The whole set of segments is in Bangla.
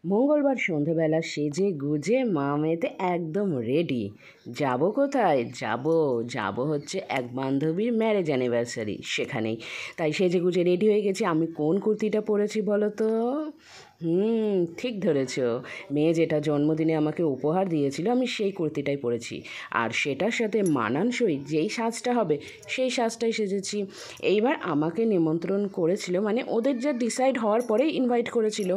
মঙ্গলবার সন্ধেবেলা সেজে গুজে মা মেয়েতে একদম রেডি। যাব কোথায়? যাব হচ্ছে এক বান্ধবীর ম্যারেজ অ্যানিভার্সারি, সেখানেই। তাই সেজে গুজে রেডি হয়ে গেছি। আমি কোন কুর্তিটা পরেছি বলো তো? ঠিক ধরেছ। মেয়ে যেটা জন্মদিনে আমাকে উপহার দিয়েছিল, আমি সেই কুর্তিটাই পরেছি। আর সেটার সাথে মানানসই যেই সাজটা হবে সেই সাজটাই সেজেছি। এইবার আমাকে নিমন্ত্রণ করেছিল, মানে ওদের যা ডিসাইড হওয়ার পরেই ইনভাইট করেছিল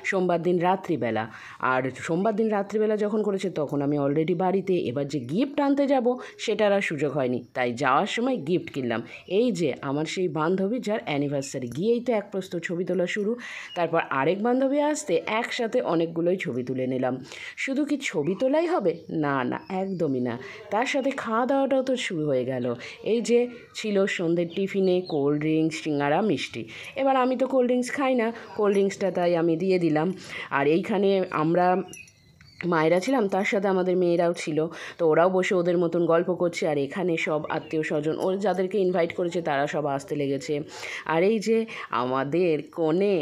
সোমবার দিন রাত্রিবেলা। আর সোমবার দিন রাত্রিবেলা যখন করেছে তখন আমি অলরেডি বাড়িতে। এবার যে গিফট আনতে যাব সেটার আর সুযোগ হয়নি, তাই যাওয়ার সময় গিফট কিনলাম। এই যে আমার সেই বান্ধবী যার অ্যানিভার্সারি, গিয়েই তো এক প্রস্ত ছবি তোলা শুরু। তারপর আরেক বান্ধবী আসতে একসাথে অনেকগুলোই ছবি তুলে নিলাম। শুধু কি ছবি তোলাই হবে? না না, একদমই না। তার সাথে খাওয়া দাওয়াটাও তো শুরু হয়ে গেল। এই যে ছিল সন্ধ্যের টিফিনে কোল্ড ড্রিঙ্কস, সিঙ্গারা, মিষ্টি। এবার আমি তো কোল্ড ড্রিঙ্কস খাই না, কোল্ড ড্রিঙ্কসটা তাই আমি দিয়ে দিলাম। আর এইখানে আমরা মায়েরা ছিলাম, তার সাথে আমাদের মেয়েরাও ছিল। তো ওরাও বসে ওদের মতন গল্প করছে, আর এখানে সব আত্মীয় স্বজন ওর যাদেরকে ইনভাইট করেছে তারা সব আসতে লেগেছে। আর এই যে আমাদের কনে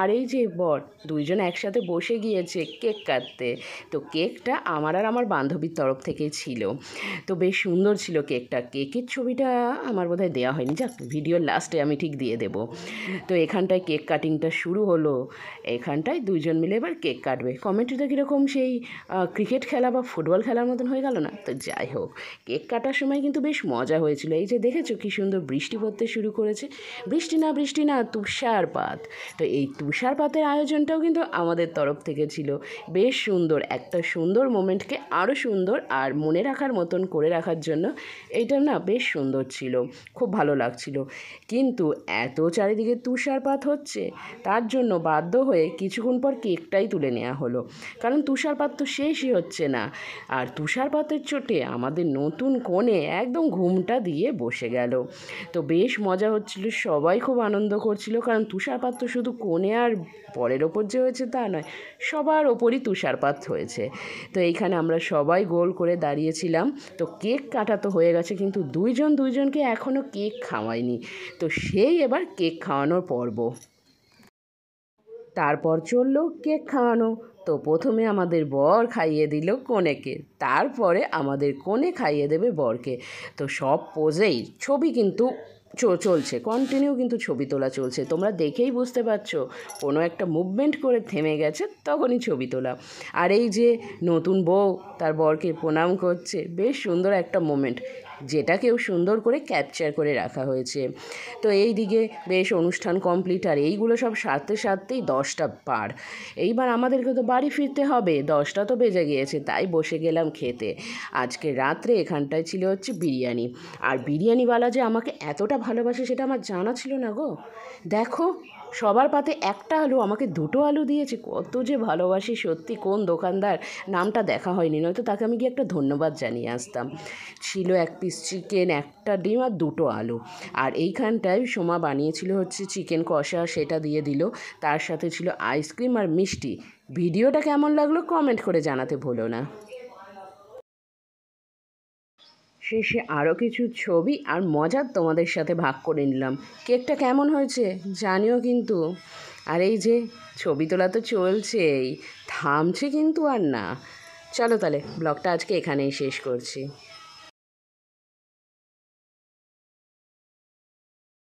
আর এই যে বর, দুইজন একসাথে বসে গিয়েছে কেক কাটতে। তো কেকটা আমার আর আমার বান্ধবীর তরফ থেকেই ছিল। তো বেশ সুন্দর ছিল কেকটা। কেকের ছবিটা আমার বোধহয় দেওয়া হয়নি, যাক ভিডিওর লাস্টে আমি ঠিক দিয়ে দেবো। তো এখানটায় কেক কাটিংটা শুরু হলো। এখানটায় দুইজন মিলে এবার কেক কাটবে। কমেন্টটা কীরকম সেই ক্রিকেট খেলা বা ফুটবল খেলার মতন হয়ে গেল না? তো যাই হোক, কেক কাটার সময় কিন্তু বেশ মজা হয়েছিল। এই যে দেখেছো কী সুন্দর বৃষ্টি পড়তে শুরু করেছে। বৃষ্টি না তুষারপাত। তো এই তুষারপাতের আয়োজনটাও কিন্তু আমাদের তরফ থেকে ছিল। বেশ সুন্দর একটা সুন্দর মোমেন্টকে আরও সুন্দর আর মনে রাখার মতন করে রাখার জন্য এইটা না বেশ সুন্দর ছিল, খুব ভালো লাগছিল। কিন্তু এত চারিদিকে তুষারপাত হচ্ছে, তার জন্য বাধ্য হয়ে কিছুক্ষণ পর কেকটাই তুলে নেওয়া হলো, কারণ তুষারপাত তো শেষই হচ্ছে না। আর তুষারপাতের চোটে আমাদের নতুন কনে একদম ঘুমটা দিয়ে বসে গেল। তো বেশ মজা হচ্ছিল, সবাই খুব আনন্দ করছিল, কারণ তুষারপাত তো শুধু কনে আর বরের ওপর যে হয়েছে তা নয়, সবার ওপরই তুষারপাত হয়েছে। তো এইখানে আমরা সবাই গোল করে দাঁড়িয়েছিলাম। তো কেক কাটা তো হয়ে গেছে, কিন্তু দুইজনকে এখনও কেক খাওয়ায়নি। তো সেই এবার কেক খাওয়ানোর পর্ব। তারপর চললো কেক খাওয়ানো। তো প্রথমে আমাদের বর খাইয়ে দিল কনেকে, তারপরে আমাদের কনে খাইয়ে দেবে বরকে। তো সব পোজেই ছবি কিন্তু চলছে, কন্টিনিউ কিন্তু ছবি তোলা চলছে। তোমরা দেখেই বুঝতে পারছো, কোনো একটা মুভমেন্ট করে থেমে গেছে তখনই ছবি তোলা। আর এই যে নতুন বউ তার বরকে প্রণাম করছে, বেশ সুন্দর একটা মোমেন্ট, যেটাকেও সুন্দর করে ক্যাপচার করে রাখা হয়েছে। তো এই দিকে বেশ অনুষ্ঠান কমপ্লিট, আর এইগুলো সব সারতেই 10টা পার। এইবার আমাদেরকে তো বাড়ি ফিরতে হবে, 10টা তো বেজে গিয়েছে, তাই বসে গেলাম খেতে। আজকে রাত্রে এখানটায় ছিল হচ্ছে বিরিয়ানি। আর বিরিয়ানিওয়ালা যে আমাকে এতটা ভালোবাসে সেটা আমার জানা ছিল না গো। দেখো, সবার পাতে একটা আলু, আমাকে 2টো আলু দিয়েছে। কত যে ভালোবাসি সত্যি। কোন দোকানদার নামটা দেখা হয়নি, নয়তো তাকে আমি গিয়ে একটা ধন্যবাদ জানিয়ে আসতাম। ছিল 1 পিস চিকেন, একটা ডিম আর 2টো আলু। আর এইখানটায় সোমা বানিয়েছিল হচ্ছে চিকেন কষা, সেটা দিয়ে দিল। তার সাথে ছিল আইসক্রিম আর মিষ্টি। ভিডিওটা কেমন লাগলো কমেন্ট করে জানাতে ভুলো না। শেষে আরও কিছু ছবি আর মজা তোমাদের সাথে ভাগ করে নিলাম। কেকটা কেমন হয়েছে জানিও কিন্তু। আর এই যে ছবি তোলা তো চলছেই, থামছে কিন্তু আর না। চলো তাহলে ব্লগটা আজকে এখানেই শেষ করছি।